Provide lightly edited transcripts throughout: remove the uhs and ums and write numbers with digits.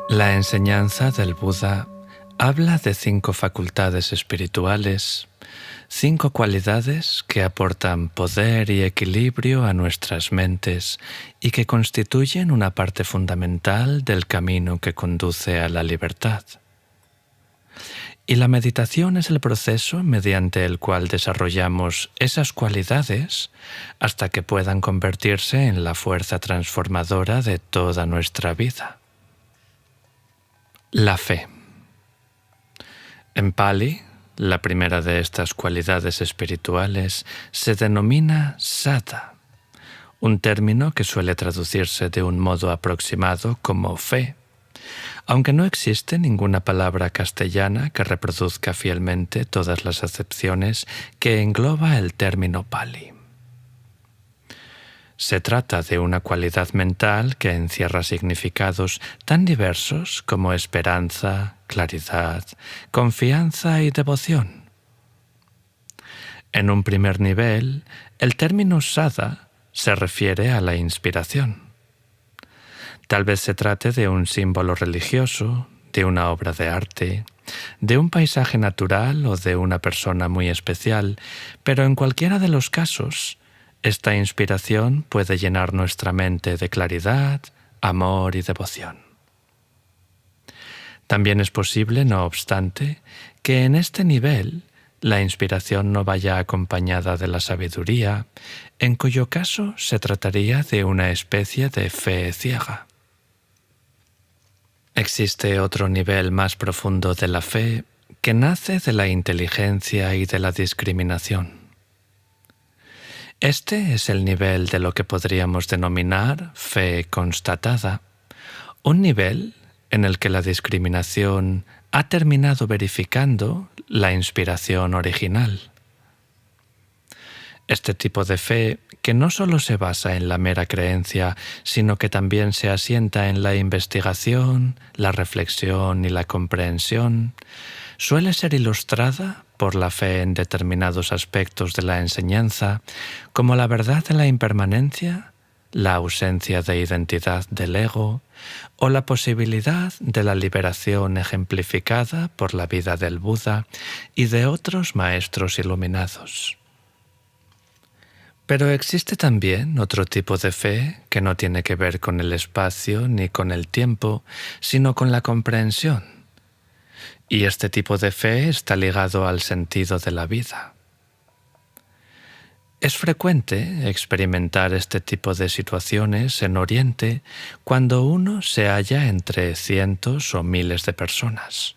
La enseñanza del Buda habla de 5 facultades espirituales, 5 cualidades que aportan poder y equilibrio a nuestras mentes y que constituyen una parte fundamental del camino que conduce a la libertad. Y la meditación es el proceso mediante el cual desarrollamos esas cualidades hasta que puedan convertirse en la fuerza transformadora de toda nuestra vida. La fe. En Pali, la primera de estas cualidades espirituales se denomina saddha, un término que suele traducirse de un modo aproximado como fe, aunque no existe ninguna palabra castellana que reproduzca fielmente todas las acepciones que engloba el término Pali. Se trata de una cualidad mental que encierra significados tan diversos como esperanza, claridad, confianza y devoción. En un primer nivel, el término saddha se refiere a la inspiración. Tal vez se trate de un símbolo religioso, de una obra de arte, de un paisaje natural o de una persona muy especial, pero en cualquiera de los casos, esta inspiración puede llenar nuestra mente de claridad, amor y devoción. También es posible, no obstante, que en este nivel la inspiración no vaya acompañada de la sabiduría, en cuyo caso se trataría de una especie de fe ciega. Existe otro nivel más profundo de la fe que nace de la inteligencia y de la discriminación. Este es el nivel de lo que podríamos denominar fe constatada, un nivel en el que la discriminación ha terminado verificando la inspiración original. Este tipo de fe, que no solo se basa en la mera creencia, sino que también se asienta en la investigación, la reflexión y la comprensión, suele ser ilustrada por la fe en determinados aspectos de la enseñanza, como la verdad de la impermanencia, la ausencia de identidad del ego o la posibilidad de la liberación ejemplificada por la vida del Buda y de otros maestros iluminados. Pero existe también otro tipo de fe que no tiene que ver con el espacio ni con el tiempo, sino con la comprensión. Y este tipo de fe está ligado al sentido de la vida. Es frecuente experimentar este tipo de situaciones en Oriente cuando uno se halla entre cientos o miles de personas.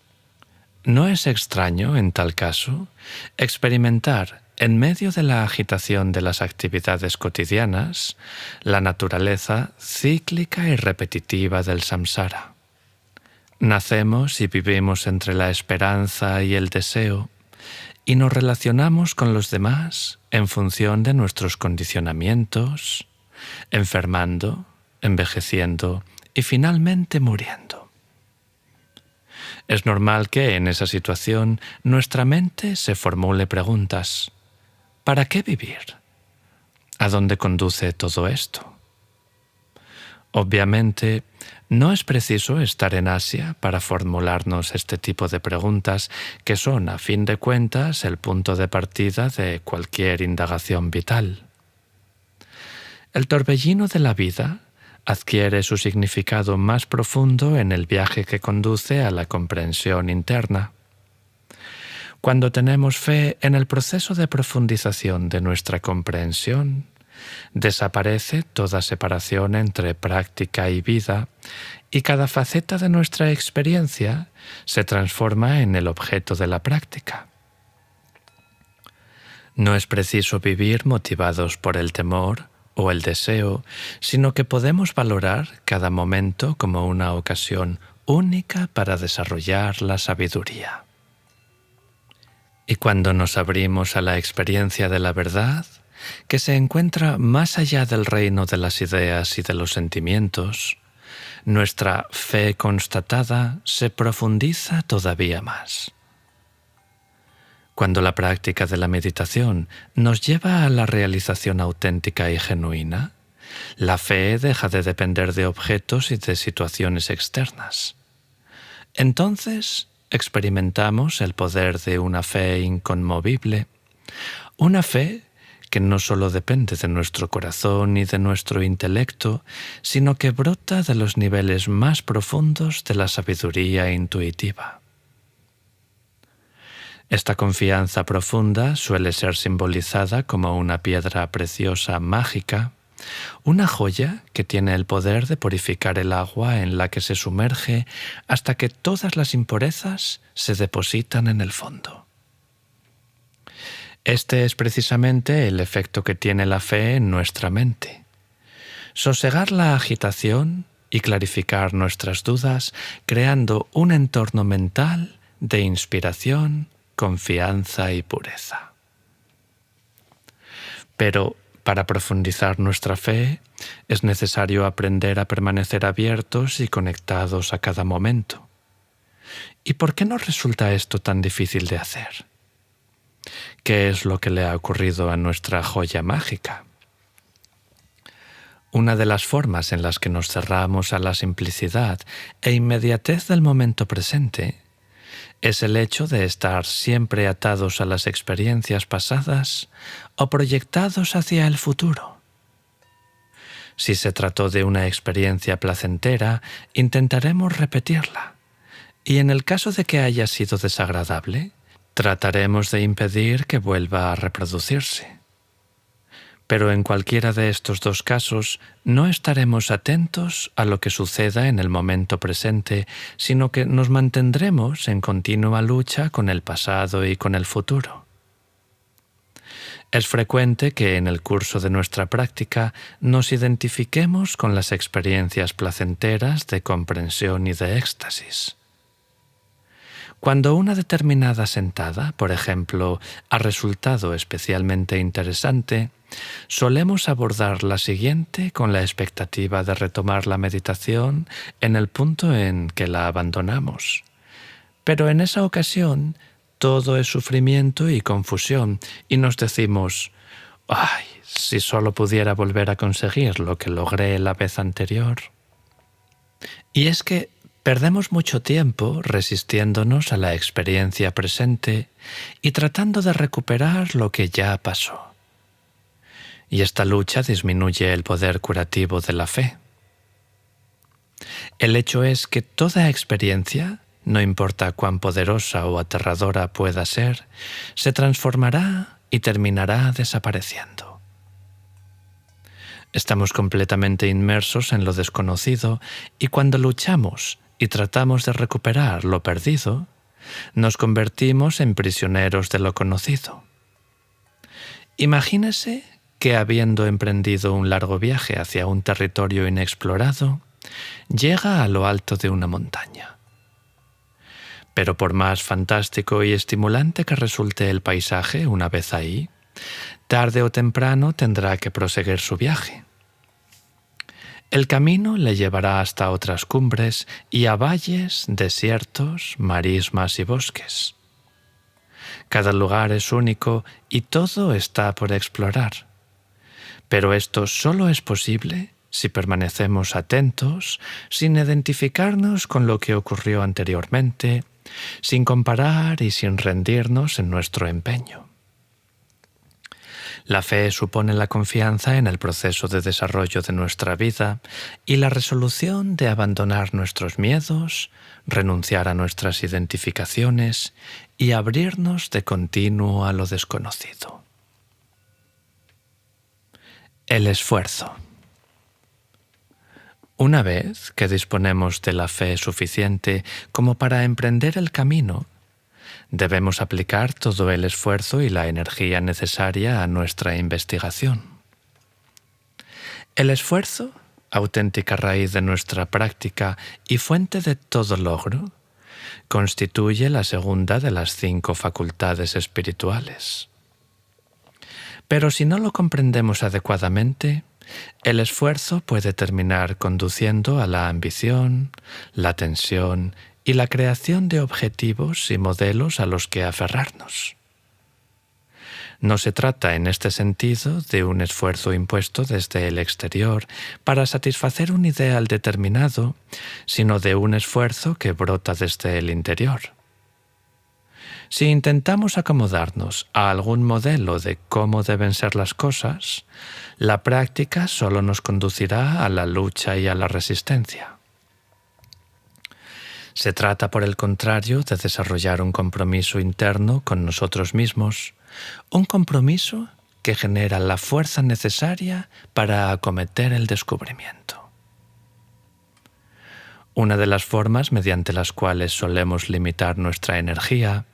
No es extraño, en tal caso, experimentar en medio de la agitación de las actividades cotidianas la naturaleza cíclica y repetitiva del samsara. Nacemos y vivimos entre la esperanza y el deseo, y nos relacionamos con los demás en función de nuestros condicionamientos, enfermando, envejeciendo y finalmente muriendo. Es normal que en esa situación nuestra mente se formule preguntas: ¿para qué vivir? ¿A dónde conduce todo esto? Obviamente, no es preciso estar en Asia para formularnos este tipo de preguntas que son, a fin de cuentas, el punto de partida de cualquier indagación vital. El torbellino de la vida adquiere su significado más profundo en el viaje que conduce a la comprensión interna. Cuando tenemos fe en el proceso de profundización de nuestra comprensión, desaparece toda separación entre práctica y vida, y cada faceta de nuestra experiencia se transforma en el objeto de la práctica. No es preciso vivir motivados por el temor o el deseo, sino que podemos valorar cada momento como una ocasión única para desarrollar la sabiduría. Y cuando nos abrimos a la experiencia de la verdad, que se encuentra más allá del reino de las ideas y de los sentimientos, nuestra fe constatada se profundiza todavía más. Cuando la práctica de la meditación nos lleva a la realización auténtica y genuina, la fe deja de depender de objetos y de situaciones externas. entonces experimentamos el poder de una fe inconmovible, una fe que no solo depende de nuestro corazón y de nuestro intelecto, sino que brota de los niveles más profundos de la sabiduría intuitiva. Esta confianza profunda suele ser simbolizada como una piedra preciosa mágica, una joya que tiene el poder de purificar el agua en la que se sumerge hasta que todas las impurezas se depositan en el fondo. Este es precisamente el efecto que tiene la fe en nuestra mente. Sosegar la agitación y clarificar nuestras dudas creando un entorno mental de inspiración, confianza y pureza. Pero para profundizar nuestra fe, es necesario aprender a permanecer abiertos y conectados a cada momento. ¿Y por qué nos resulta esto tan difícil de hacer? ¿Qué es lo que le ha ocurrido a nuestra joya mágica? Una de las formas en las que nos cerramos a la simplicidad e inmediatez del momento presente es el hecho de estar siempre atados a las experiencias pasadas o proyectados hacia el futuro. Si se trató de una experiencia placentera, intentaremos repetirla, y en el caso de que haya sido desagradable, trataremos de impedir que vuelva a reproducirse. Pero en cualquiera de estos dos casos no estaremos atentos a lo que suceda en el momento presente, sino que nos mantendremos en continua lucha con el pasado y con el futuro. Es frecuente que en el curso de nuestra práctica nos identifiquemos con las experiencias placenteras de comprensión y de éxtasis. Cuando una determinada sentada, por ejemplo, ha resultado especialmente interesante, solemos abordar la siguiente con la expectativa de retomar la meditación en el punto en que la abandonamos. Pero en esa ocasión todo es sufrimiento y confusión y nos decimos: «¡Ay, si solo pudiera volver a conseguir lo que logré la vez anterior!». Y es que perdemos mucho tiempo resistiéndonos a la experiencia presente y tratando de recuperar lo que ya pasó. Y esta lucha disminuye el poder curativo de la fe. El hecho es que toda experiencia, no importa cuán poderosa o aterradora pueda ser, se transformará y terminará desapareciendo. Estamos completamente inmersos en lo desconocido y cuando luchamos y tratamos de recuperar lo perdido, nos convertimos en prisioneros de lo conocido. Imagínese que habiendo emprendido un largo viaje hacia un territorio inexplorado, llega a lo alto de una montaña. Pero por más fantástico y estimulante que resulte el paisaje una vez ahí, tarde o temprano tendrá que proseguir su viaje. El camino le llevará hasta otras cumbres y a valles, desiertos, marismas y bosques. Cada lugar es único y todo está por explorar. Pero esto solo es posible si permanecemos atentos, sin identificarnos con lo que ocurrió anteriormente, sin comparar y sin rendirnos en nuestro empeño. La fe supone la confianza en el proceso de desarrollo de nuestra vida y la resolución de abandonar nuestros miedos, renunciar a nuestras identificaciones y abrirnos de continuo a lo desconocido. El esfuerzo. Una vez que disponemos de la fe suficiente como para emprender el camino, debemos aplicar todo el esfuerzo y la energía necesaria a nuestra investigación. El esfuerzo, auténtica raíz de nuestra práctica y fuente de todo logro, constituye la segunda de las 5 facultades espirituales. Pero si no lo comprendemos adecuadamente, el esfuerzo puede terminar conduciendo a la ambición, la tensión y la creación de objetivos y modelos a los que aferrarnos. No se trata en este sentido de un esfuerzo impuesto desde el exterior para satisfacer un ideal determinado, sino de un esfuerzo que brota desde el interior. Si intentamos acomodarnos a algún modelo de cómo deben ser las cosas, la práctica solo nos conducirá a la lucha y a la resistencia. Se trata, por el contrario, de desarrollar un compromiso interno con nosotros mismos, un compromiso que genera la fuerza necesaria para acometer el descubrimiento. Una de las formas mediante las cuales solemos limitar nuestra energía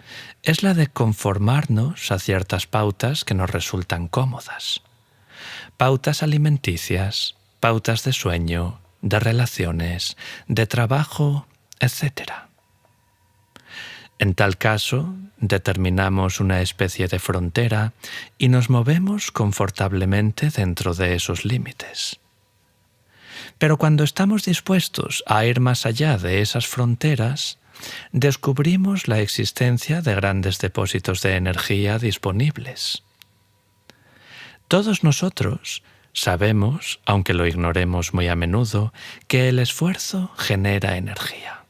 es la de conformarnos a ciertas pautas que nos resultan cómodas. Pautas alimenticias, pautas de sueño, de relaciones, de trabajo, etc. En tal caso, determinamos una especie de frontera y nos movemos confortablemente dentro de esos límites. Pero cuando estamos dispuestos a ir más allá de esas fronteras, descubrimos la existencia de grandes depósitos de energía disponibles. Todos nosotros sabemos, aunque lo ignoremos muy a menudo, que el esfuerzo genera energía.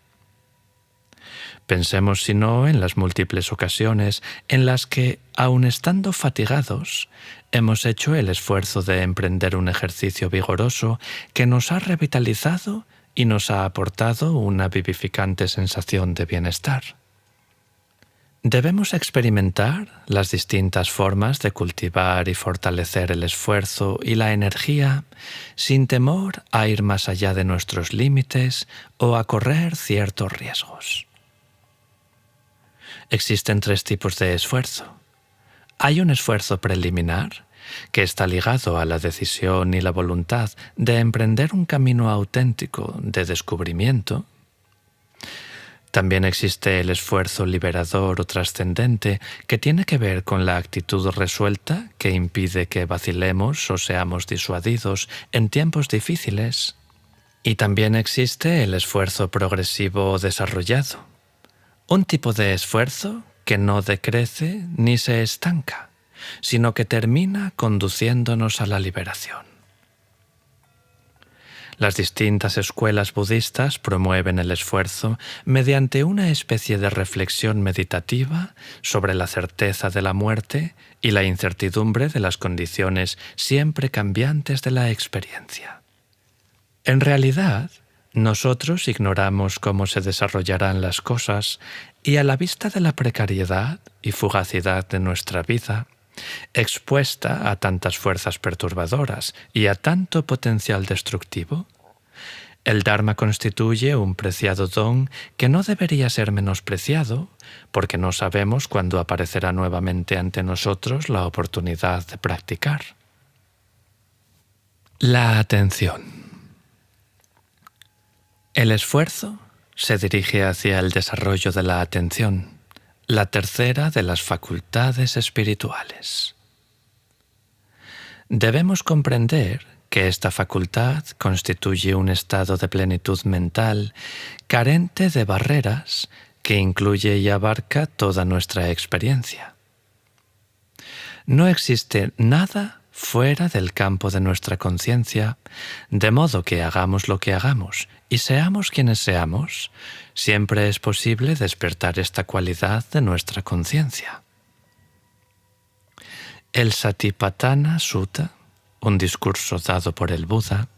Pensemos, si no, en las múltiples ocasiones en las que, aun estando fatigados, hemos hecho el esfuerzo de emprender un ejercicio vigoroso que nos ha revitalizado y nos ha aportado una vivificante sensación de bienestar. Debemos experimentar las distintas formas de cultivar y fortalecer el esfuerzo y la energía sin temor a ir más allá de nuestros límites o a correr ciertos riesgos. Existen 3 tipos de esfuerzo. Hay un esfuerzo preliminar, que está ligado a la decisión y la voluntad de emprender un camino auténtico de descubrimiento. También existe el esfuerzo liberador o trascendente, que tiene que ver con la actitud resuelta que impide que vacilemos o seamos disuadidos en tiempos difíciles. Y también existe el esfuerzo progresivo o desarrollado, un tipo de esfuerzo que no decrece ni se estanca, sino que termina conduciéndonos a la liberación. Las distintas escuelas budistas promueven el esfuerzo mediante una especie de reflexión meditativa sobre la certeza de la muerte y la incertidumbre de las condiciones siempre cambiantes de la experiencia. En realidad, nosotros ignoramos cómo se desarrollarán las cosas y, a la vista de la precariedad y fugacidad de nuestra vida, expuesta a tantas fuerzas perturbadoras y a tanto potencial destructivo, el Dharma constituye un preciado don que no debería ser menospreciado, porque no sabemos cuándo aparecerá nuevamente ante nosotros la oportunidad de practicar. La atención. El esfuerzo se dirige hacia el desarrollo de la atención, la tercera de las facultades espirituales. Debemos comprender que esta facultad constituye un estado de plenitud mental carente de barreras que incluye y abarca toda nuestra experiencia. No existe nada fuera del campo de nuestra conciencia, de modo que hagamos lo que hagamos y seamos quienes seamos, siempre es posible despertar esta cualidad de nuestra conciencia. El Satipatthana Sutta, un discurso dado por el Buda,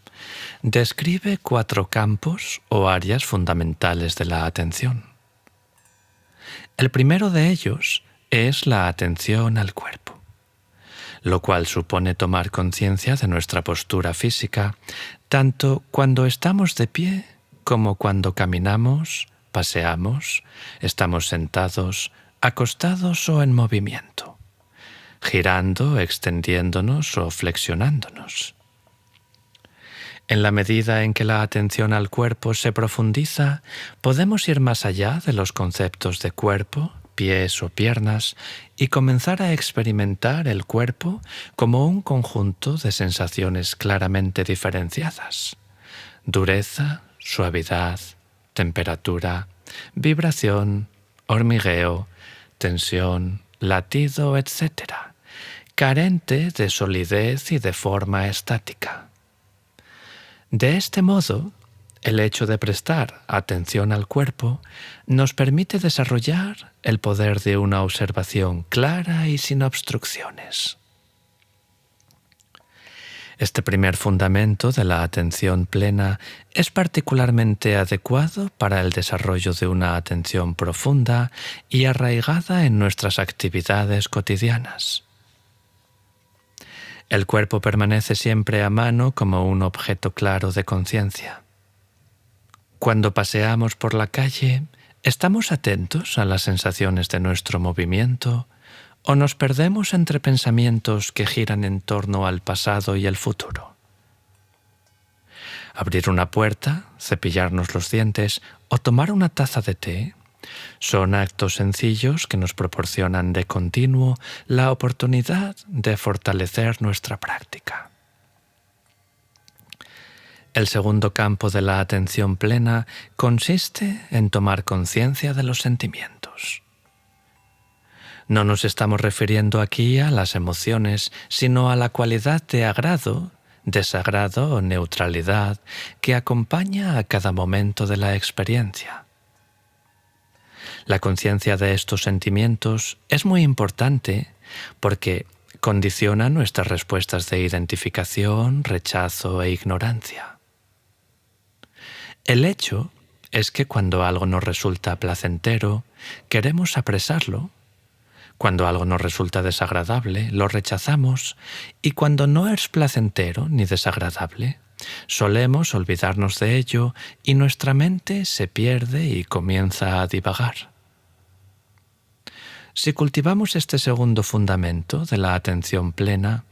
describe 4 campos o áreas fundamentales de la atención. El primero de ellos es la atención al cuerpo, lo cual supone tomar conciencia de nuestra postura física, tanto cuando estamos de pie como cuando caminamos, paseamos, estamos sentados, acostados o en movimiento, girando, extendiéndonos o flexionándonos. En la medida en que la atención al cuerpo se profundiza, podemos ir más allá de los conceptos de cuerpo, pies o piernas y comenzar a experimentar el cuerpo como un conjunto de sensaciones claramente diferenciadas: dureza, suavidad, temperatura, vibración, hormigueo, tensión, latido, etc., carente de solidez y de forma estática. De este modo, el hecho de prestar atención al cuerpo nos permite desarrollar el poder de una observación clara y sin obstrucciones. Este primer fundamento de la atención plena es particularmente adecuado para el desarrollo de una atención profunda y arraigada en nuestras actividades cotidianas. El cuerpo permanece siempre a mano como un objeto claro de conciencia. Cuando paseamos por la calle, ¿estamos atentos a las sensaciones de nuestro movimiento o nos perdemos entre pensamientos que giran en torno al pasado y el futuro? Abrir una puerta, cepillarnos los dientes o tomar una taza de té son actos sencillos que nos proporcionan de continuo la oportunidad de fortalecer nuestra práctica. El segundo campo de la atención plena consiste en tomar conciencia de los sentimientos. No nos estamos refiriendo aquí a las emociones, sino a la cualidad de agrado, desagrado o neutralidad que acompaña a cada momento de la experiencia. La conciencia de estos sentimientos es muy importante porque condiciona nuestras respuestas de identificación, rechazo e ignorancia. El hecho es que cuando algo nos resulta placentero, queremos apresarlo. Cuando algo nos resulta desagradable, lo rechazamos, y cuando no es placentero ni desagradable, solemos olvidarnos de ello y nuestra mente se pierde y comienza a divagar. Si cultivamos este segundo fundamento de la atención plena,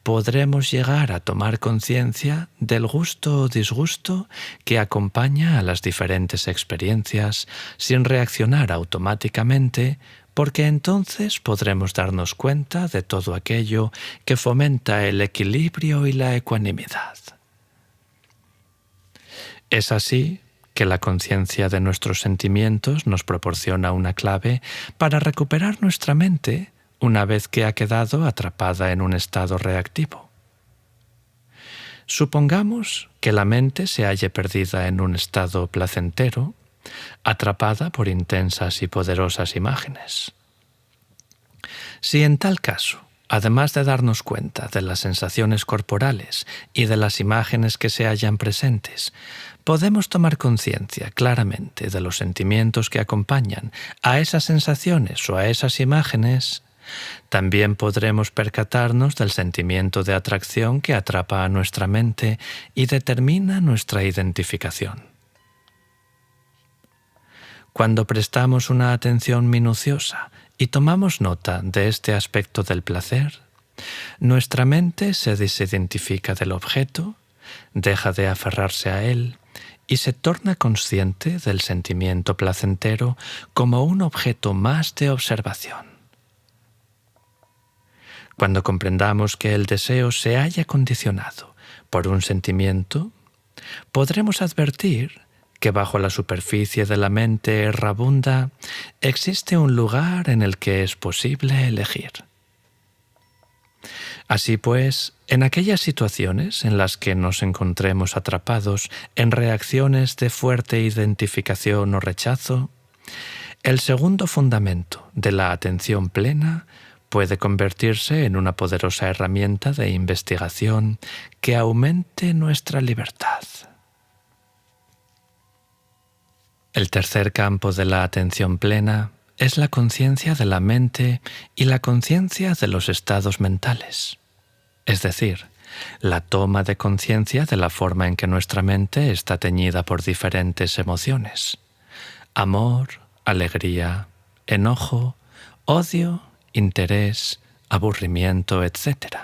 podremos llegar a tomar conciencia del gusto o disgusto que acompaña a las diferentes experiencias sin reaccionar automáticamente, porque entonces podremos darnos cuenta de todo aquello que fomenta el equilibrio y la ecuanimidad. Es así que la conciencia de nuestros sentimientos nos proporciona una clave para recuperar nuestra mente una vez que ha quedado atrapada en un estado reactivo. Supongamos que la mente se halle perdida en un estado placentero, atrapada por intensas y poderosas imágenes. Si en tal caso, además de darnos cuenta de las sensaciones corporales y de las imágenes que se hallan presentes, podemos tomar conciencia claramente de los sentimientos que acompañan a esas sensaciones o a esas imágenes, también podremos percatarnos del sentimiento de atracción que atrapa a nuestra mente y determina nuestra identificación. Cuando prestamos una atención minuciosa y tomamos nota de este aspecto del placer, nuestra mente se desidentifica del objeto, deja de aferrarse a él y se torna consciente del sentimiento placentero como un objeto más de observación. Cuando comprendamos que el deseo se haya condicionado por un sentimiento, podremos advertir que bajo la superficie de la mente errabunda existe un lugar en el que es posible elegir. Así pues, en aquellas situaciones en las que nos encontremos atrapados en reacciones de fuerte identificación o rechazo, el segundo fundamento de la atención plena puede convertirse en una poderosa herramienta de investigación que aumente nuestra libertad. El tercer campo de la atención plena es la conciencia de la mente y la conciencia de los estados mentales, es decir, la toma de conciencia de la forma en que nuestra mente está teñida por diferentes emociones: amor, alegría, enojo, odio, interés, aburrimiento, etc.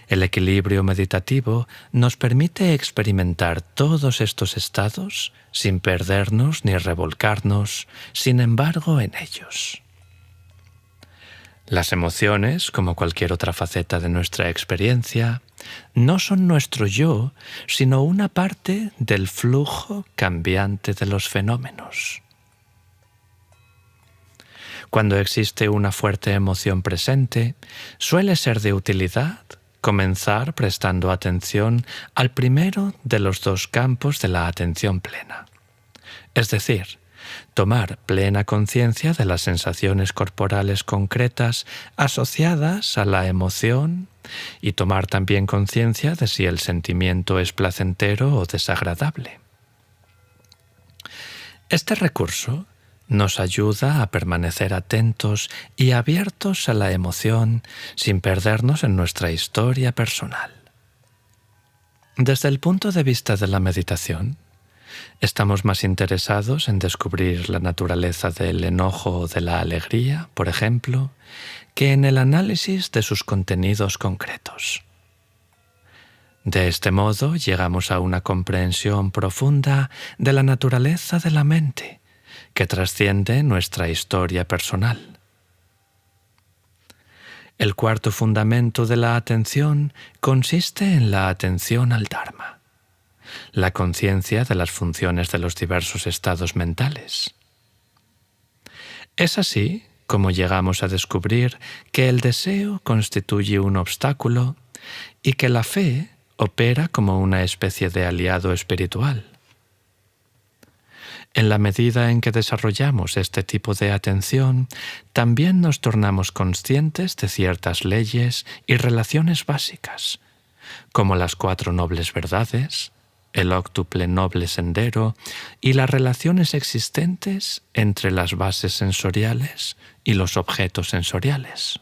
El equilibrio meditativo nos permite experimentar todos estos estados sin perdernos ni revolcarnos, sin embargo, en ellos. Las emociones, como cualquier otra faceta de nuestra experiencia, no son nuestro yo, sino una parte del flujo cambiante de los fenómenos. Cuando existe una fuerte emoción presente, suele ser de utilidad comenzar prestando atención al primero de los dos campos de la atención plena. Es decir, tomar plena conciencia de las sensaciones corporales concretas asociadas a la emoción y tomar también conciencia de si el sentimiento es placentero o desagradable. Este recurso nos ayuda a permanecer atentos y abiertos a la emoción sin perdernos en nuestra historia personal. Desde el punto de vista de la meditación, estamos más interesados en descubrir la naturaleza del enojo o de la alegría, por ejemplo, que en el análisis de sus contenidos concretos. De este modo llegamos a una comprensión profunda de la naturaleza de la mente, que trasciende nuestra historia personal. El cuarto fundamento de la atención consiste en la atención al Dharma, la conciencia de las funciones de los diversos estados mentales. Es así como llegamos a descubrir que el deseo constituye un obstáculo y que la fe opera como una especie de aliado espiritual. En la medida en que desarrollamos este tipo de atención, también nos tornamos conscientes de ciertas leyes y relaciones básicas, como las 4 nobles verdades, el óctuple noble sendero y las relaciones existentes entre las bases sensoriales y los objetos sensoriales.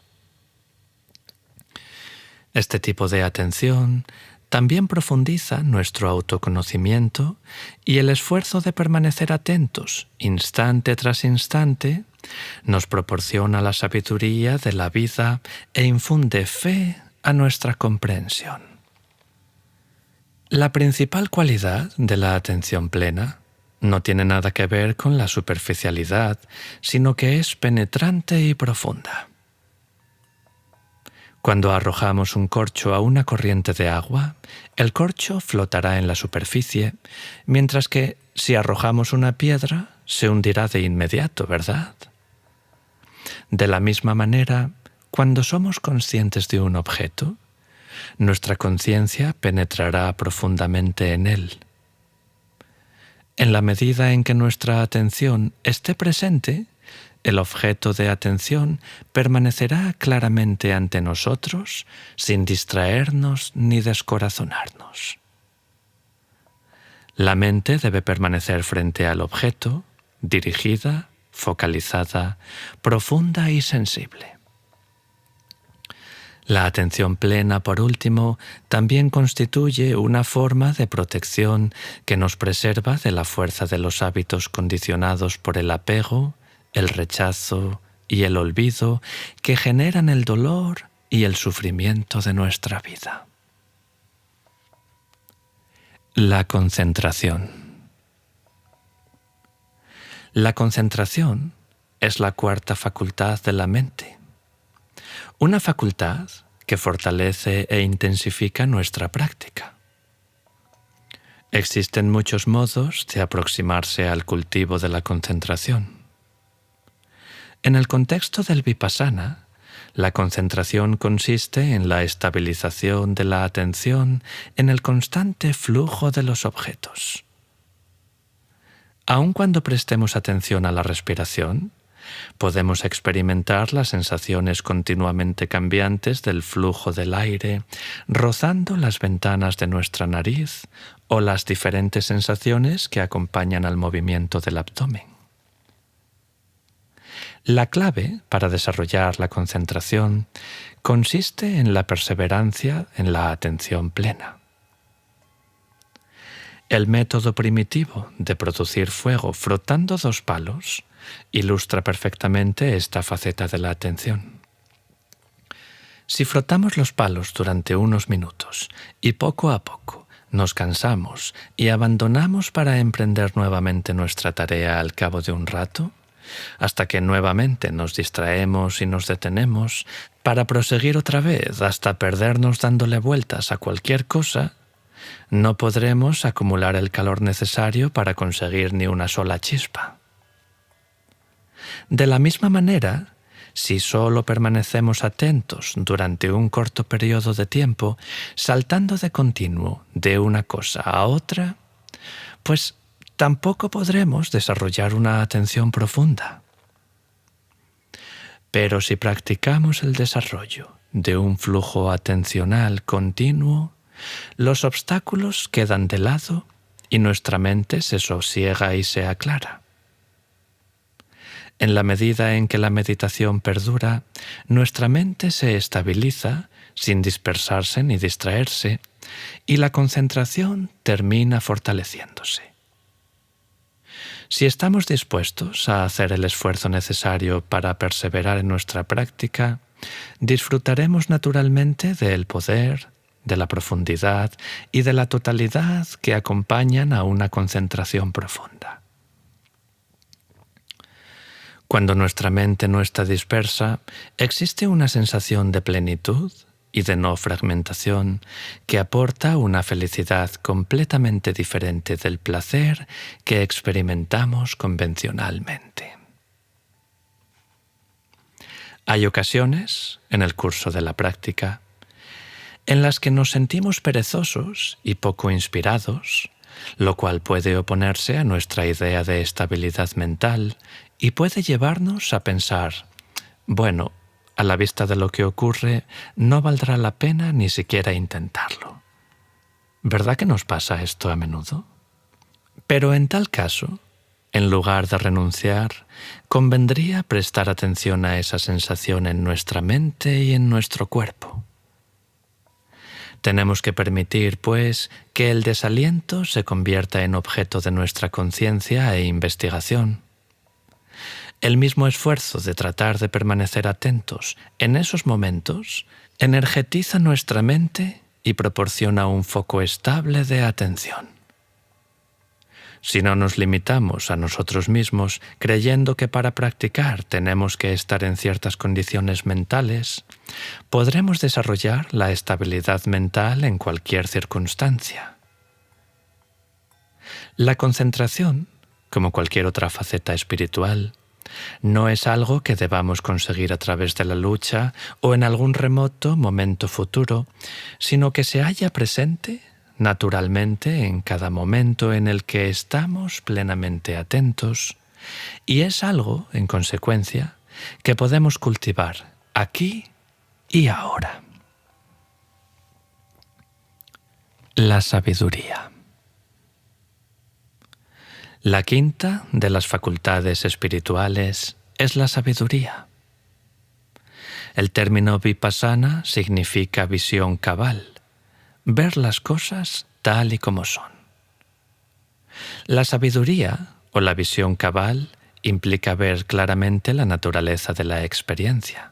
Este tipo de atención también profundiza nuestro autoconocimiento y el esfuerzo de permanecer atentos, instante tras instante, nos proporciona la sabiduría de la vida e infunde fe a nuestra comprensión. La principal cualidad de la atención plena no tiene nada que ver con la superficialidad, sino que es penetrante y profunda. Cuando arrojamos un corcho a una corriente de agua, el corcho flotará en la superficie, mientras que si arrojamos una piedra, se hundirá de inmediato, ¿verdad? De la misma manera, cuando somos conscientes de un objeto, nuestra conciencia penetrará profundamente en él. En la medida en que nuestra atención esté presente, el objeto de atención permanecerá claramente ante nosotros sin distraernos ni descorazonarnos. La mente debe permanecer frente al objeto, dirigida, focalizada, profunda y sensible. La atención plena, por último, también constituye una forma de protección que nos preserva de la fuerza de los hábitos condicionados por el apego, el rechazo y el olvido que generan el dolor y el sufrimiento de nuestra vida. La concentración. La concentración es la cuarta facultad de la mente, una facultad que fortalece e intensifica nuestra práctica. Existen muchos modos de aproximarse al cultivo de la concentración. En el contexto del vipassana, la concentración consiste en la estabilización de la atención en el constante flujo de los objetos. Aun cuando prestemos atención a la respiración, podemos experimentar las sensaciones continuamente cambiantes del flujo del aire, rozando las ventanas de nuestra nariz o las diferentes sensaciones que acompañan al movimiento del abdomen. La clave para desarrollar la concentración consiste en la perseverancia en la atención plena. El método primitivo de producir fuego frotando 2 palos ilustra perfectamente esta faceta de la atención. Si frotamos los palos durante unos minutos y poco a poco nos cansamos y abandonamos para emprender nuevamente nuestra tarea al cabo de un rato, hasta que nuevamente nos distraemos y nos detenemos para proseguir otra vez hasta perdernos dándole vueltas a cualquier cosa, no podremos acumular el calor necesario para conseguir ni una sola chispa. De la misma manera, si solo permanecemos atentos durante un corto periodo de tiempo, saltando de continuo de una cosa a otra, pues tampoco podremos desarrollar una atención profunda. Pero si practicamos el desarrollo de un flujo atencional continuo, los obstáculos quedan de lado y nuestra mente se sosiega y se aclara. En la medida en que la meditación perdura, nuestra mente se estabiliza sin dispersarse ni distraerse y la concentración termina fortaleciéndose. Si estamos dispuestos a hacer el esfuerzo necesario para perseverar en nuestra práctica, disfrutaremos naturalmente del poder, de la profundidad y de la totalidad que acompañan a una concentración profunda. Cuando nuestra mente no está dispersa, existe una sensación de plenitud y de no fragmentación que aporta una felicidad completamente diferente del placer que experimentamos convencionalmente. Hay ocasiones, en el curso de la práctica, en las que nos sentimos perezosos y poco inspirados, lo cual puede oponerse a nuestra idea de estabilidad mental y puede llevarnos a pensar, bueno, a la vista de lo que ocurre, no valdrá la pena ni siquiera intentarlo. ¿Verdad que nos pasa esto a menudo? Pero en tal caso, en lugar de renunciar, convendría prestar atención a esa sensación en nuestra mente y en nuestro cuerpo. Tenemos que permitir, pues, que el desaliento se convierta en objeto de nuestra conciencia e investigación. El mismo esfuerzo de tratar de permanecer atentos en esos momentos energetiza nuestra mente y proporciona un foco estable de atención. Si no nos limitamos a nosotros mismos creyendo que para practicar tenemos que estar en ciertas condiciones mentales, podremos desarrollar la estabilidad mental en cualquier circunstancia. La concentración, como cualquier otra faceta espiritual, no es algo que debamos conseguir a través de la lucha o en algún remoto momento futuro, sino que se halla presente naturalmente en cada momento en el que estamos plenamente atentos, y es algo, en consecuencia, que podemos cultivar aquí y ahora. La sabiduría. La quinta de las facultades espirituales es la sabiduría. El término vipassana significa visión cabal, ver las cosas tal y como son. La sabiduría o la visión cabal implica ver claramente la naturaleza de la experiencia.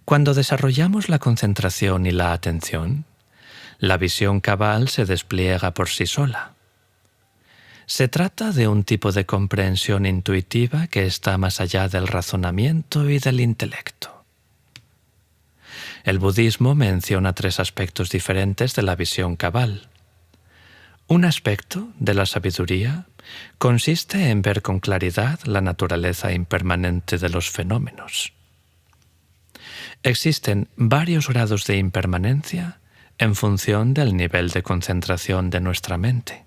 Cuando desarrollamos la concentración y la atención, la visión cabal se despliega por sí sola. Se trata de un tipo de comprensión intuitiva que está más allá del razonamiento y del intelecto. El budismo menciona 3 aspectos diferentes de la visión cabal. Un aspecto de la sabiduría consiste en ver con claridad la naturaleza impermanente de los fenómenos. Existen varios grados de impermanencia en función del nivel de concentración de nuestra mente.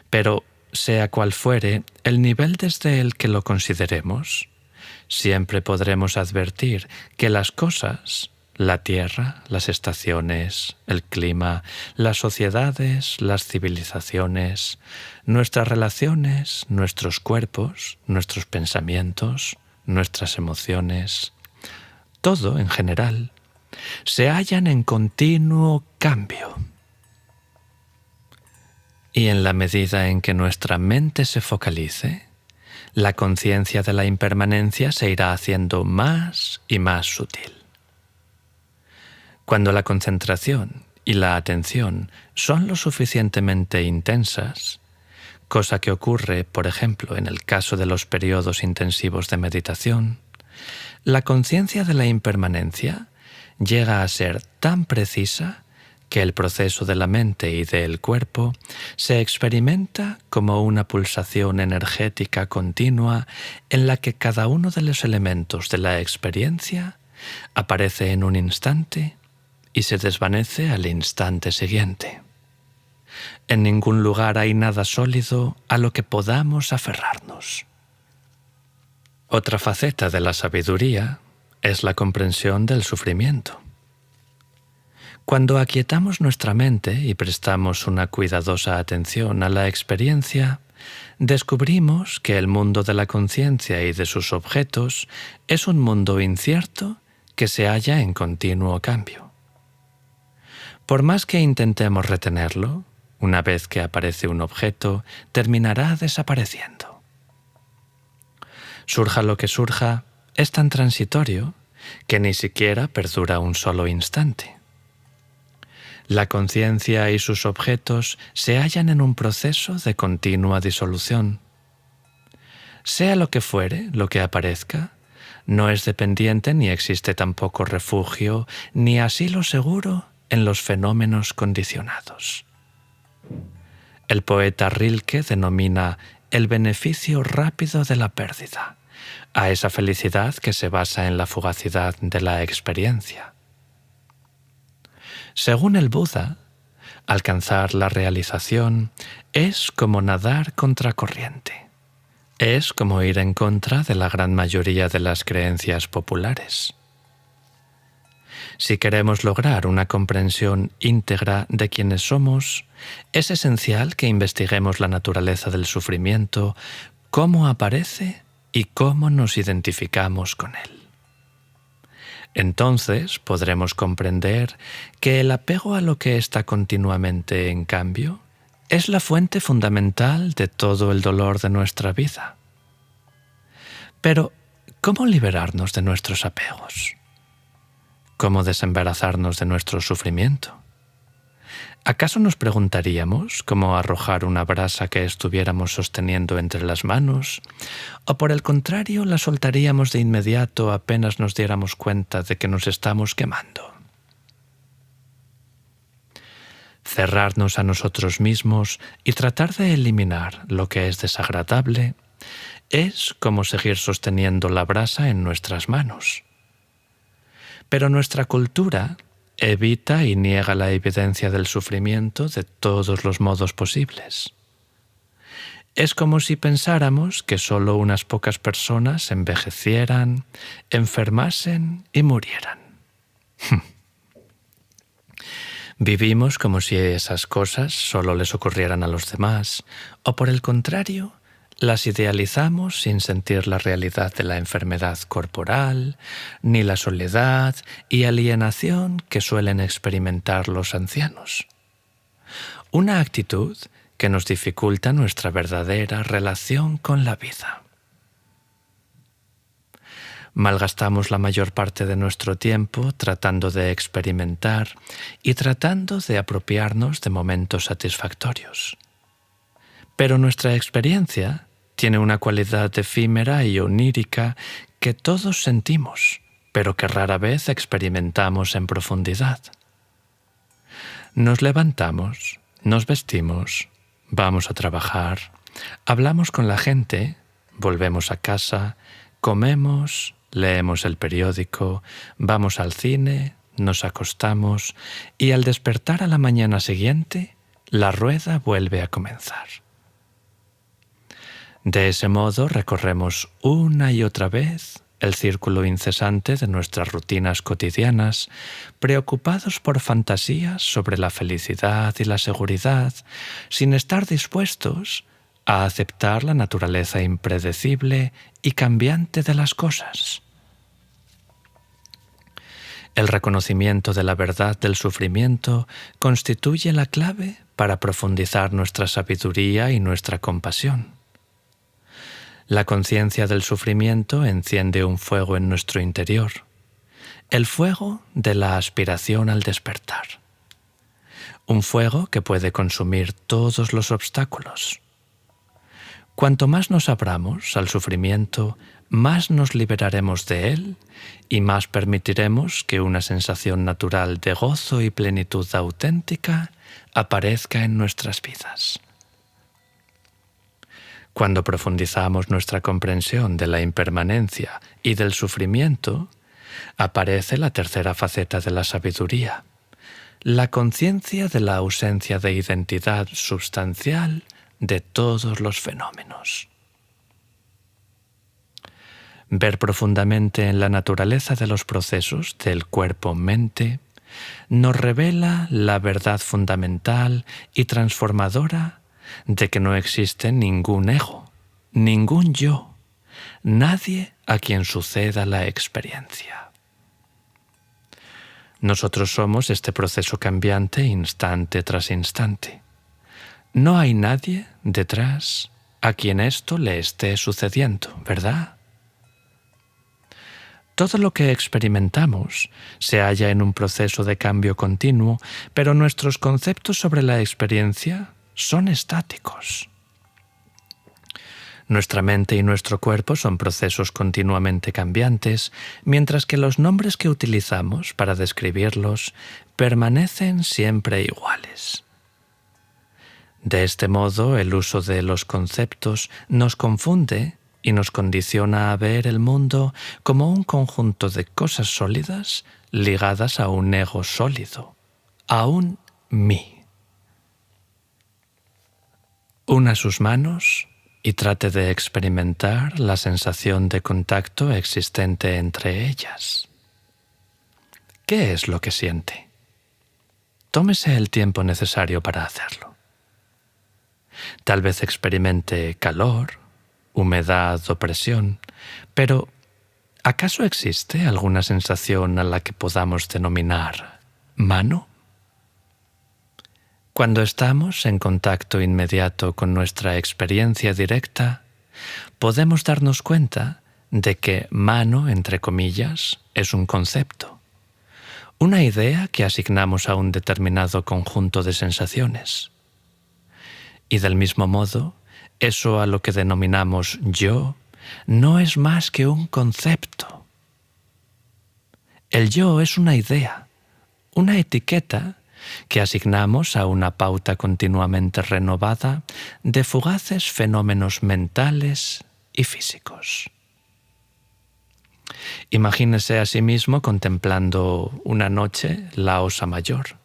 Pero, sea cual fuere el nivel desde el que lo consideremos, siempre podremos advertir que las cosas, la tierra, las estaciones, el clima, las sociedades, las civilizaciones, nuestras relaciones, nuestros cuerpos, nuestros pensamientos, nuestras emociones, todo en general, se hallan en continuo cambio. Y en la medida en que nuestra mente se focalice, la conciencia de la impermanencia se irá haciendo más y más sutil. Cuando la concentración y la atención son lo suficientemente intensas, cosa que ocurre, por ejemplo, en el caso de los periodos intensivos de meditación, la conciencia de la impermanencia llega a ser tan precisa que el proceso de la mente y del cuerpo se experimenta como una pulsación energética continua en la que cada uno de los elementos de la experiencia aparece en un instante y se desvanece al instante siguiente. En ningún lugar hay nada sólido a lo que podamos aferrarnos. Otra faceta de la sabiduría es la comprensión del sufrimiento. Cuando aquietamos nuestra mente y prestamos una cuidadosa atención a la experiencia, descubrimos que el mundo de la conciencia y de sus objetos es un mundo incierto que se halla en continuo cambio. Por más que intentemos retenerlo, una vez que aparece un objeto, terminará desapareciendo. Surja lo que surja, es tan transitorio que ni siquiera perdura un solo instante. La conciencia y sus objetos se hallan en un proceso de continua disolución. Sea lo que fuere, lo que aparezca, no es dependiente ni existe tampoco refugio ni asilo seguro en los fenómenos condicionados. El poeta Rilke denomina el beneficio rápido de la pérdida a esa felicidad que se basa en la fugacidad de la experiencia. Según el Buda, alcanzar la realización es como nadar contracorriente. Es como ir en contra de la gran mayoría de las creencias populares. Si queremos lograr una comprensión íntegra de quiénes somos, es esencial que investiguemos la naturaleza del sufrimiento, cómo aparece y cómo nos identificamos con él. Entonces podremos comprender que el apego a lo que está continuamente en cambio es la fuente fundamental de todo el dolor de nuestra vida. Pero, ¿cómo liberarnos de nuestros apegos? ¿Cómo desembarazarnos de nuestro sufrimiento? ¿Acaso nos preguntaríamos cómo arrojar una brasa que estuviéramos sosteniendo entre las manos? ¿O por el contrario la soltaríamos de inmediato apenas nos diéramos cuenta de que nos estamos quemando? Cerrarnos a nosotros mismos y tratar de eliminar lo que es desagradable es como seguir sosteniendo la brasa en nuestras manos. Pero nuestra cultura evita y niega la evidencia del sufrimiento de todos los modos posibles. Es como si pensáramos que solo unas pocas personas envejecieran, enfermasen y murieran. Vivimos como si esas cosas solo les ocurrieran a los demás, o por el contrario, las idealizamos sin sentir la realidad de la enfermedad corporal, ni la soledad y alienación que suelen experimentar los ancianos. Una actitud que nos dificulta nuestra verdadera relación con la vida. Malgastamos la mayor parte de nuestro tiempo tratando de experimentar y tratando de apropiarnos de momentos satisfactorios. Pero nuestra experiencia tiene una cualidad efímera y onírica que todos sentimos, pero que rara vez experimentamos en profundidad. Nos levantamos, nos vestimos, vamos a trabajar, hablamos con la gente, volvemos a casa, comemos, leemos el periódico, vamos al cine, nos acostamos y al despertar a la mañana siguiente, la rueda vuelve a comenzar. De ese modo recorremos una y otra vez el círculo incesante de nuestras rutinas cotidianas, preocupados por fantasías sobre la felicidad y la seguridad, sin estar dispuestos a aceptar la naturaleza impredecible y cambiante de las cosas. El reconocimiento de la verdad del sufrimiento constituye la clave para profundizar nuestra sabiduría y nuestra compasión. La conciencia del sufrimiento enciende un fuego en nuestro interior, el fuego de la aspiración al despertar. Un fuego que puede consumir todos los obstáculos. Cuanto más nos abramos al sufrimiento, más nos liberaremos de él y más permitiremos que una sensación natural de gozo y plenitud auténtica aparezca en nuestras vidas. Cuando profundizamos nuestra comprensión de la impermanencia y del sufrimiento, aparece la tercera faceta de la sabiduría, la conciencia de la ausencia de identidad substancial de todos los fenómenos. Ver profundamente en la naturaleza de los procesos del cuerpo-mente nos revela la verdad fundamental y transformadora de que no existe ningún ego, ningún yo, nadie a quien suceda la experiencia. Nosotros somos este proceso cambiante instante tras instante. No hay nadie detrás a quien esto le esté sucediendo, ¿verdad? Todo lo que experimentamos se halla en un proceso de cambio continuo, pero nuestros conceptos sobre la experiencia son estáticos. Nuestra mente y nuestro cuerpo son procesos continuamente cambiantes, mientras que los nombres que utilizamos para describirlos permanecen siempre iguales. De este modo, el uso de los conceptos nos confunde y nos condiciona a ver el mundo como un conjunto de cosas sólidas ligadas a un ego sólido, a un mí. Una sus manos y trate de experimentar la sensación de contacto existente entre ellas. ¿Qué es lo que siente? Tómese el tiempo necesario para hacerlo. Tal vez experimente calor, humedad o presión, pero ¿acaso existe alguna sensación a la que podamos denominar mano? Cuando estamos en contacto inmediato con nuestra experiencia directa, podemos darnos cuenta de que mano, entre comillas, es un concepto, una idea que asignamos a un determinado conjunto de sensaciones. Y del mismo modo, eso a lo que denominamos yo no es más que un concepto. El yo es una idea, una etiqueta que asignamos a una pauta continuamente renovada de fugaces fenómenos mentales y físicos. Imagínese a sí mismo contemplando una noche la Osa Mayor,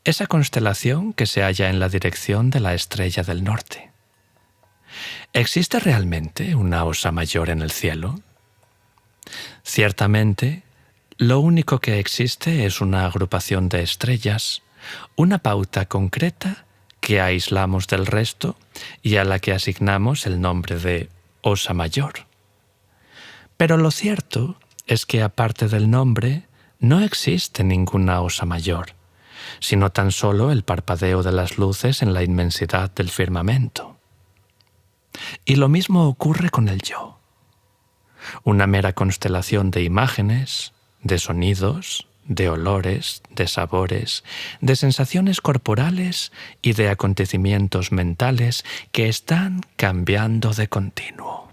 esa constelación que se halla en la dirección de la estrella del norte. ¿Existe realmente una Osa Mayor en el cielo? Ciertamente, lo único que existe es una agrupación de estrellas, una pauta concreta que aislamos del resto y a la que asignamos el nombre de Osa Mayor. Pero lo cierto es que aparte del nombre, no existe ninguna Osa Mayor, sino tan solo el parpadeo de las luces en la inmensidad del firmamento. Y lo mismo ocurre con el yo. Una mera constelación de imágenes, de sonidos, de olores, de sabores, de sensaciones corporales y de acontecimientos mentales que están cambiando de continuo.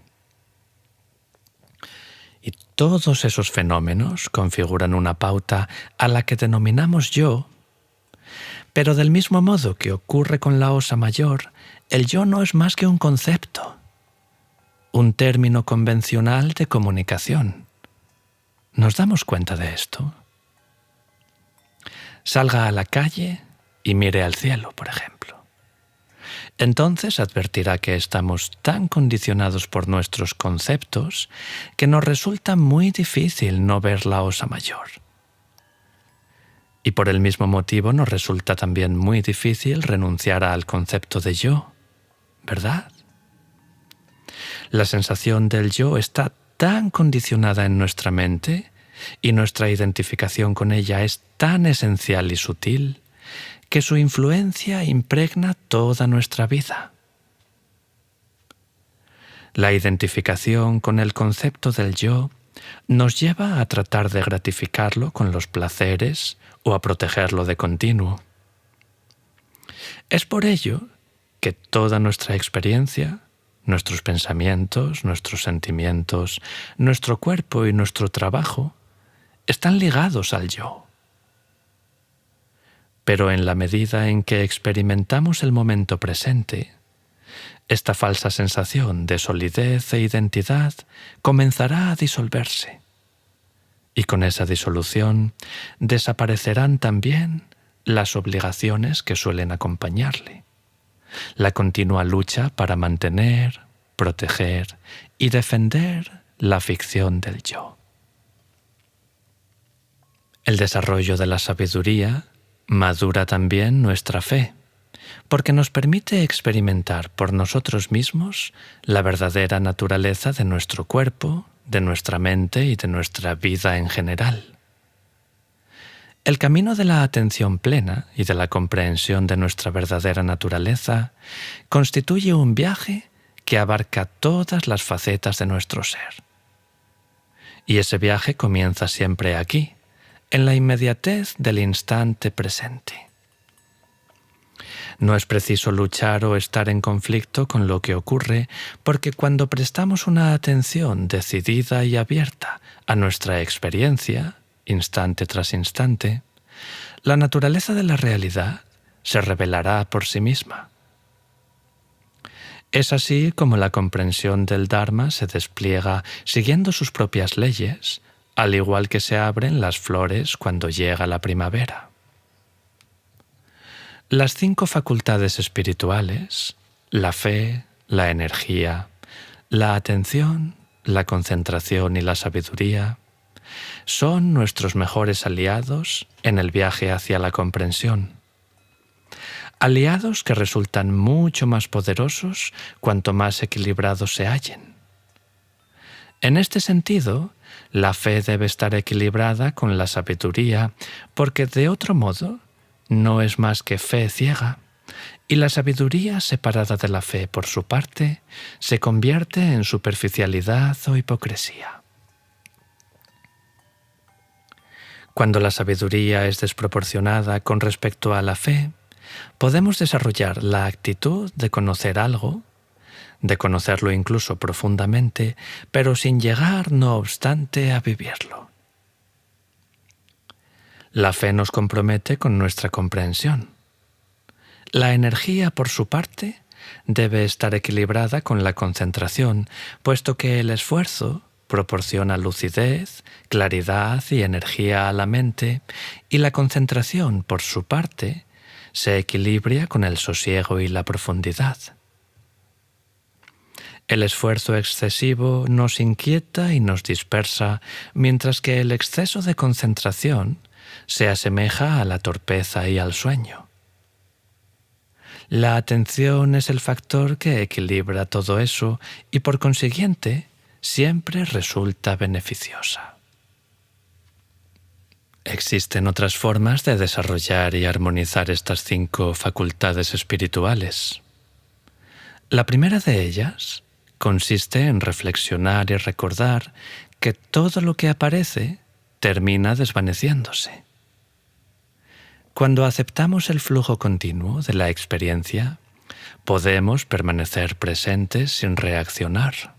Y todos esos fenómenos configuran una pauta a la que denominamos yo, pero del mismo modo que ocurre con la Osa Mayor, el yo no es más que un concepto, un término convencional de comunicación. ¿Nos damos cuenta de esto? Salga a la calle y mire al cielo, por ejemplo. Entonces advertirá que estamos tan condicionados por nuestros conceptos que nos resulta muy difícil no ver la Osa Mayor. Y por el mismo motivo nos resulta también muy difícil renunciar al concepto de yo, ¿verdad? La sensación del yo está tan condicionada en nuestra mente y nuestra identificación con ella es tan esencial y sutil que su influencia impregna toda nuestra vida. La identificación con el concepto del yo nos lleva a tratar de gratificarlo con los placeres o a protegerlo de continuo. Es por ello que toda nuestra experiencia, nuestros pensamientos, nuestros sentimientos, nuestro cuerpo y nuestro trabajo están ligados al yo. Pero en la medida en que experimentamos el momento presente, esta falsa sensación de solidez e identidad comenzará a disolverse. Y con esa disolución desaparecerán también las obligaciones que suelen acompañarle. La continua lucha para mantener, proteger y defender la ficción del yo. El desarrollo de la sabiduría madura también nuestra fe, porque nos permite experimentar por nosotros mismos la verdadera naturaleza de nuestro cuerpo, de nuestra mente y de nuestra vida en general. El camino de la atención plena y de la comprensión de nuestra verdadera naturaleza constituye un viaje que abarca todas las facetas de nuestro ser. Y ese viaje comienza siempre aquí, en la inmediatez del instante presente. No es preciso luchar o estar en conflicto con lo que ocurre, porque cuando prestamos una atención decidida y abierta a nuestra experiencia, instante tras instante, la naturaleza de la realidad se revelará por sí misma. Es así como la comprensión del Dharma se despliega siguiendo sus propias leyes, al igual que se abren las flores cuando llega la primavera. Las 5 facultades espirituales, la fe, la energía, la atención, la concentración y la sabiduría, son nuestros mejores aliados en el viaje hacia la comprensión. Aliados que resultan mucho más poderosos cuanto más equilibrados se hallen. En este sentido, la fe debe estar equilibrada con la sabiduría, porque de otro modo no es más que fe ciega, y la sabiduría separada de la fe por su parte se convierte en superficialidad o hipocresía. Cuando la sabiduría es desproporcionada con respecto a la fe, podemos desarrollar la actitud de conocer algo, de conocerlo incluso profundamente, pero sin llegar, no obstante, a vivirlo. La fe nos compromete con nuestra comprensión. La energía, por su parte, debe estar equilibrada con la concentración, puesto que el esfuerzo proporciona lucidez, claridad y energía a la mente, y la concentración, por su parte, se equilibra con el sosiego y la profundidad. El esfuerzo excesivo nos inquieta y nos dispersa, mientras que el exceso de concentración se asemeja a la torpeza y al sueño. La atención es el factor que equilibra todo eso y, por consiguiente, siempre resulta beneficiosa. Existen otras formas de desarrollar y armonizar estas 5 facultades espirituales. La primera de ellas consiste en reflexionar y recordar que todo lo que aparece termina desvaneciéndose. Cuando aceptamos el flujo continuo de la experiencia, podemos permanecer presentes sin reaccionar.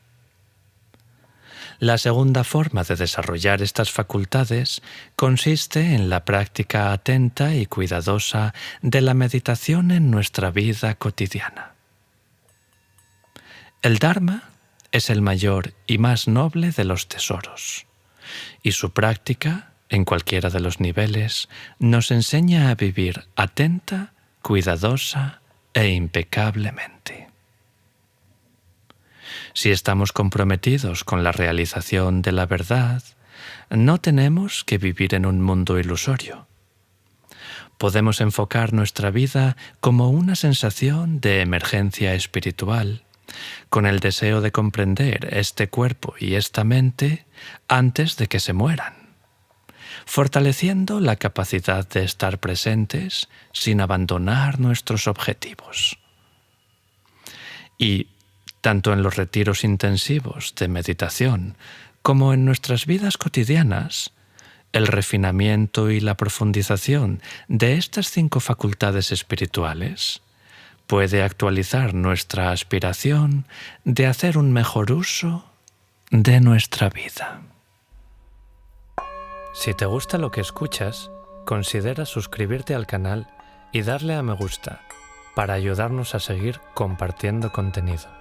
La segunda forma de desarrollar estas facultades consiste en la práctica atenta y cuidadosa de la meditación en nuestra vida cotidiana. El Dharma es el mayor y más noble de los tesoros, y su práctica, en cualquiera de los niveles, nos enseña a vivir atenta, cuidadosa e impecablemente. Si estamos comprometidos con la realización de la verdad, no tenemos que vivir en un mundo ilusorio. Podemos enfocar nuestra vida como una sensación de emergencia espiritual, con el deseo de comprender este cuerpo y esta mente antes de que se mueran, fortaleciendo la capacidad de estar presentes sin abandonar nuestros objetivos. Y, tanto en los retiros intensivos de meditación como en nuestras vidas cotidianas, el refinamiento y la profundización de estas 5 facultades espirituales puede actualizar nuestra aspiración de hacer un mejor uso de nuestra vida. Si te gusta lo que escuchas, considera suscribirte al canal y darle a me gusta para ayudarnos a seguir compartiendo contenido.